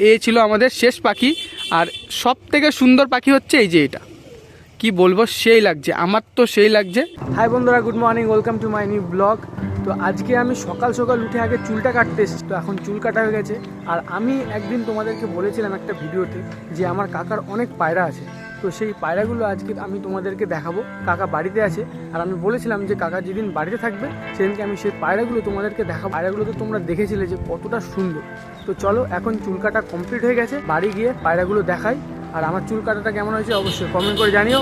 এই ছিল আমাদের শেষ পাখি। আর সব থেকে সুন্দর পাখি হচ্ছে এই যে এটা, কি বলবো, সেই লাগছে, আমার তো সেই লাগছে। হাই বন্ধুরা, good morning, welcome to my new blog. তো আজকে আমি সকাল সকাল উঠে আগে চুলটা কাটতে এসেছি, তো এখন চুল কাটা হয়ে গেছে। আর আমি একদিন তোমাদেরকে বলেছিলাম একটা ভিডিওতে যে আমার কাকার অনেক পায়রা আছে, তো সেই পায়রাগুলো আজকে আমি তোমাদেরকে দেখাবো। কাকা বাড়িতে আছে, আর আমি বলেছিলাম যে কাকা যেদিন বাড়িতে থাকবে সেদিনকে আমি সেই পায়রাগুলো তোমাদেরকে দেখাবো। পায়রাগুলো তো তোমরা দেখেছিলে যে কতটা সুন্দর। তো চলো, এখন চুল কাটা কমপ্লিট হয়ে গেছে, বাড়ি গিয়ে পায়রাগুলো দেখাই। আর আমার চুল কাটাটা কেমন হয়েছে অবশ্যই কমেন্ট করে জানিও।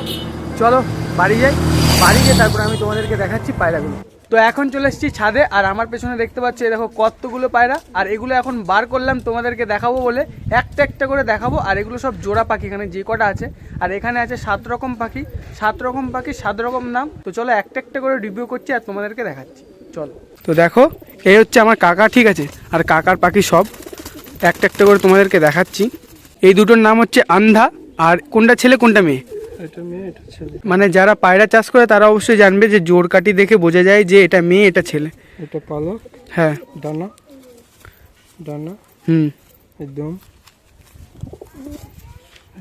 চলো বাড়ি যাই, বাড়ি গিয়ে তারপর আমি তোমাদেরকে দেখাচ্ছি পায়রাগুলো। তো এখন চলে এসেছি ছাদে, আর আমার পেছনে দেখতে পাচ্ছি দেখো কতগুলো পায়রা। আর এগুলো এখন বার করলাম তোমাদেরকে দেখাবো বলে, একটা একটা করে দেখাবো। আর এগুলো সব জোড়া পাখি, এখানে যে কটা আছে। আর এখানে আছে 7 রকম পাখি, 7 রকম পাখি 7 রকম নাম। তো চলো একটা একটা করে রিভিউ করছি আর তোমাদেরকে দেখাচ্ছি, চলো। তো দেখো, এই হচ্ছে আমার কাকা, ঠিক আছে। আর কাকার পাখি সব একটা একটা করে তোমাদেরকে দেখাচ্ছি। এই দুটোর নাম হচ্ছে আন্ধা। আর কোনটা ছেলে কোনটা মেয়ে, এটা মেয়ে এটা ছেলে। মানে যারা পায়রা চাষ করে তারা অবশ্যই জানবে যে জোর কাটি দেখে বোঝা যায় যে এটা মেয়ে এটা ছেলে। এটা পালক, হ্যাঁ, ডানা ডানা, একদম।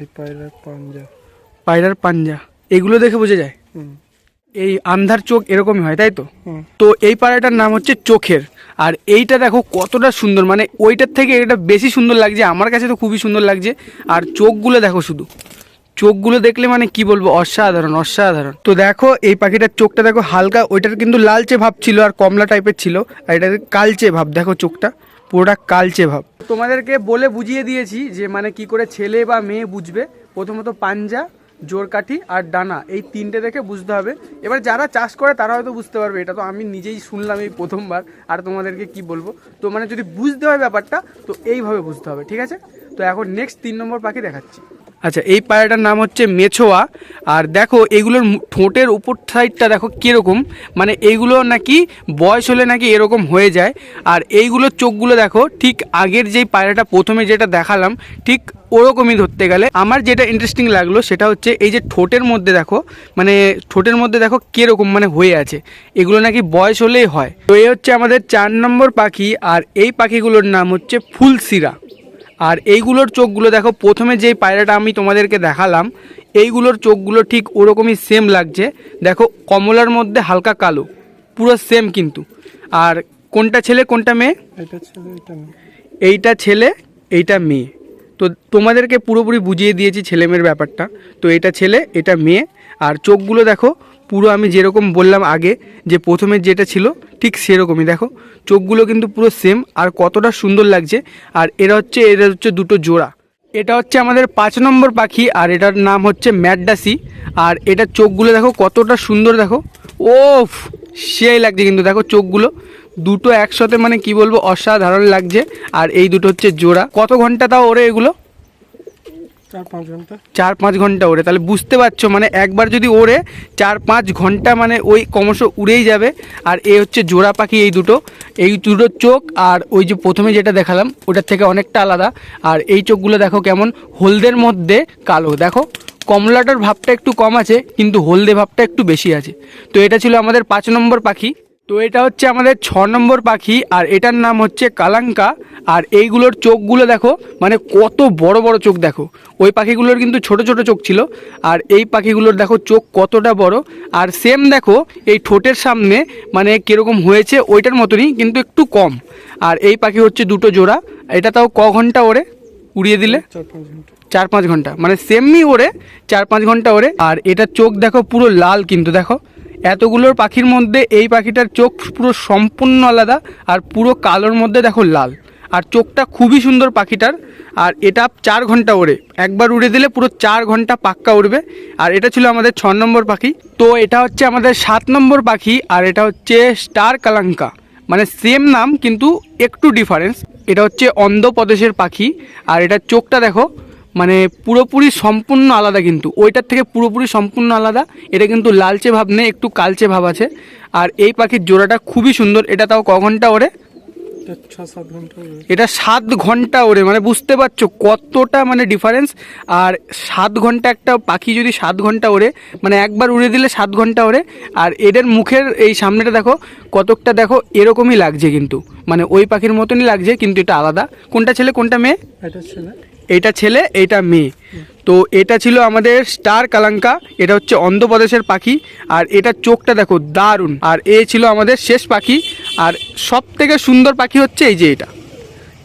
এই পায়রার পাঞ্জা, পায়রার পাঞ্জা, এগুলো দেখে বোঝা যায়। এই আন্ধার চোখ এরকমই হয়, তাই তো? তো এই পায়রাটার নাম হচ্ছে চোখের। আর এইটা দেখো কতটা সুন্দর, মানে ওইটার থেকে এটা বেশি সুন্দর লাগছে, আমার কাছে তো খুবই সুন্দর লাগছে। আর চোখগুলো দেখো, শুধু চোখগুলো দেখলে মানে কি বলবো, অসাধারণ অসাধারণ। তো দেখো এই পাখিটার চোখটা দেখো হালকা, ওইটার কিন্তু লালচে ভাব ছিল আর কমলা টাইপের ছিল, আর এটা কালচে ভাব, দেখো চোখটা পুরোটা কালচে ভাব। তোমাদেরকে বলে বুঝিয়ে দিয়েছি যে মানে কি করে ছেলে বা মেয়ে বুঝবে। প্রথমত পাঞ্জা, জোরকাঠি আর ডানা, এই তিনটে দেখে বুঝতে হবে। এবার যারা চাষ করে তারা হয়তো বুঝতে পারবে, এটা তো আমি নিজেই শুনলাম এই প্রথমবার। আর তোমাদেরকে কি বলবো, তো মানে যদি বুঝতে হয় ব্যাপারটা তো এইভাবে বুঝতে হবে, ঠিক আছে। তো এখন নেক্সট 3 নম্বর পাখি দেখাচ্ছি। আচ্ছা, এই পায়রাটার নাম হচ্ছে মেছোয়া। আর দেখো এইগুলোর ঠোঁটের উপর সাইডটা দেখো কীরকম, মানে এইগুলো নাকি বয়স হলে নাকি এরকম হয়ে যায়। আর এইগুলোর চোখগুলো দেখো ঠিক আগের যেই পায়রাটা প্রথমে যেটা দেখালাম ঠিক ওরকমই ধরতে গেলে। আমার যেটা ইন্টারেস্টিং লাগলো সেটা হচ্ছে এই যে ঠোঁটের মধ্যে দেখো, মানে ঠোঁটের মধ্যে দেখো কীরকম মানে হয়ে আছে, এগুলো নাকি বয়স হলেই হয়। তো এই হচ্ছে আমাদের 4 নম্বর পাখি। আর এই পাখিগুলোর নাম হচ্ছে ফুলশিরা। আর এইগুলোর চোখগুলো দেখো, প্রথমে যেই পায়রাটা আমি তোমাদেরকে দেখালাম এইগুলোর চোখগুলো ঠিক ওরকমই সেম লাগছে, দেখো কমলার মধ্যে হালকা কালো, পুরো সেম কিন্তু। আর কোনটা ছেলে কোনটা মেয়ে, এটা ছেলে এটা মেয়ে, এইটা ছেলে এইটা মেয়ে। তো তোমাদেরকে পুরোপুরি বুঝিয়ে দিয়েছি ছেলে মেয়ের ব্যাপারটা। তো এটা ছেলে এটা মেয়ে। আর চোখগুলো দেখো পুরো আমি যেরকম বললাম আগে যে প্রথমে যেটা ছিল ঠিক সেরকমই, দেখো চোখগুলো কিন্তু পুরো সেম। আর কতটা সুন্দর লাগছে। আর এরা হচ্ছে দুটো জোড়া। এটা হচ্ছে আমাদের 5 নম্বর পাখি, আর এটার নাম হচ্ছে ম্যাডাসি। আর এটার চোখগুলো দেখো কতটা সুন্দর, দেখো ও সেই লাগছে কিন্তু, দেখো চোখগুলো দুটো একসাথে মানে কি বলবো, অসাধারণ লাগছে। আর এই দুটো হচ্ছে জোড়া। কত ঘন্টা তাও ওরে এগুলো? 4-5 ঘন্টা। 4-5 ঘন্টা ওড়ে, তাহলে বুঝতে পারছো মানে একবার যদি ওড়ে 4-5 ঘন্টা মানে ওই ক্রমশ উড়েই যাবে। আর এই হচ্ছে জোড়া পাখি, এই দুটো চোখ। আর ওই যে প্রথমে যেটা দেখালাম ওটার থেকে অনেকটা আলাদা। আর এই চোখগুলো দেখো কেমন হলদের মধ্যে কালো, দেখো কমলাটার ভাবটা একটু কম আছে কিন্তু হলদে ভাবটা একটু বেশি আছে। তো এটা ছিল আমাদের 5 নম্বর পাখি। তো এটা হচ্ছে আমাদের 6 নম্বর পাখি, আর এটার নাম হচ্ছে কালাঙ্কা। আর এইগুলোর চোখগুলো দেখো মানে কত বড় বড় চোখ, দেখো ওই পাখিগুলোর কিন্তু ছোট ছোট চোখ ছিল, আর এই পাখিগুলোর দেখো চোখ কতটা বড়। আর সেম দেখো এই ঠোঁটের সামনে মানে কীরকম হয়েছে ওইটার মতনই কিন্তু একটু কম। আর এই পাখি হচ্ছে দুটো জোড়া। এটা তাও ঘন্টা ওড়ে উড়িয়ে দিলে? 4-5 ঘন্টা। 4-5 ঘন্টা, মানে সেমই ওড়ে 4-5 ঘন্টা ওড়ে। আর এটার চোখ দেখো পুরো লাল, কিন্তু দেখো এতগুলোর পাখির মধ্যে এই পাখিটার চোখ পুরো সম্পূর্ণ আলাদা। আর পুরো কালোর মধ্যে দেখো লাল, আর চোখটা খুবই সুন্দর পাখিটার। আর এটা 4 ঘন্টা ওড়ে, একবার উড়ে দিলে পুরো 4 ঘন্টা পাক্কা উড়বে। আর এটা ছিল আমাদের 6 নম্বর পাখি। তো এটা হচ্ছে আমাদের 7 নম্বর পাখি, আর এটা হচ্ছে স্টার কালাঙ্কা, মানে সেম নাম কিন্তু একটু ডিফারেন্স। এটা হচ্ছে অন্ধ্রপ্রদেশের পাখি। আর এটার চোখটা দেখো মানে পুরোপুরি সম্পূর্ণ আলাদা, কিন্তু ওইটার থেকে পুরোপুরি সম্পূর্ণ আলাদা। এটা কিন্তু লালচে ভাব নেই, একটু কালচে ভাব আছে। আর এই পাখির জোড়াটা খুবই সুন্দর। এটা তাও ঘন্টা ওড়ে? এটা 6-7 ঘন্টা উড়বে। এটা 7 ঘন্টা ওড়ে, মানে বুঝতে পারছো কতটা মানে ডিফারেন্স। আর 7 ঘন্টা একটা পাখি যদি 7 ঘন্টা ওড়ে, মানে একবার উড়ে দিলে 7 ঘন্টা ওড়ে। আর এদের মুখের এই সামনেটা দেখো কতকটা, দেখো এরকমই লাগছে কিন্তু, মানে ওই পাখির মতনই লাগছে, কিন্তু এটা আলাদা। কোনটা ছেলে কোনটা মেয়ে? এটা ছেলে। এইটা ছেলে এইটা মেয়ে। তো এটা ছিল আমাদের স্টার কালাঙ্কা, এটা হচ্ছে অন্ধ্রপ্রদেশের পাখি। আর এটা চোখটা দেখো দারুণ। আর এ ছিল আমাদের শেষ পাখি। আর সব থেকে সুন্দর পাখি হচ্ছে এই যে এটা,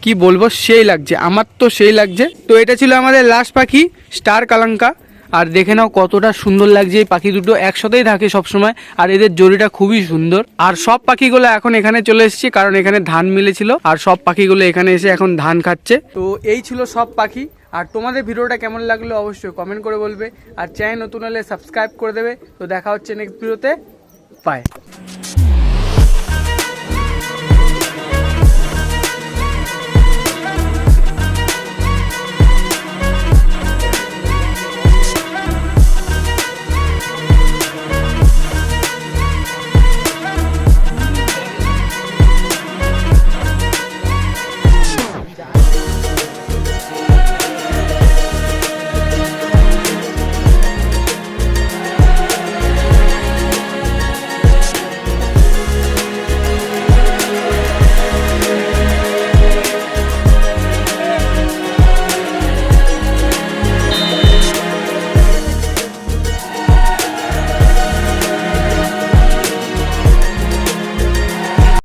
কি বলবো, সেই লাগছে, আমার তো সেই লাগছে। তো এটা ছিল আমাদের লাস্ট পাখি স্টার কালাঙ্কা। আর দেখে নাও কতটা সুন্দর লাগছে, এই পাখি দুটো একসাথেই থাকে সবসময়। আর এদের জড়িটা খুবই সুন্দর। আর সব পাখিগুলো এখন এখানে চলে এসেছে, কারণ এখানে ধান মিলেছিল, আর সব পাখিগুলো এখানে এসে এখন ধান খাচ্ছে। তো এই ছিল সব পাখি। আর তোমাদের ভিডিওটা কেমন লাগলো অবশ্যই কমেন্ট করে বলবে। আর চ্যানেল নতুন হলে সাবস্ক্রাইব করে দেবে। তো দেখা হচ্ছে নেক্সট ভিডিওতে, বাই।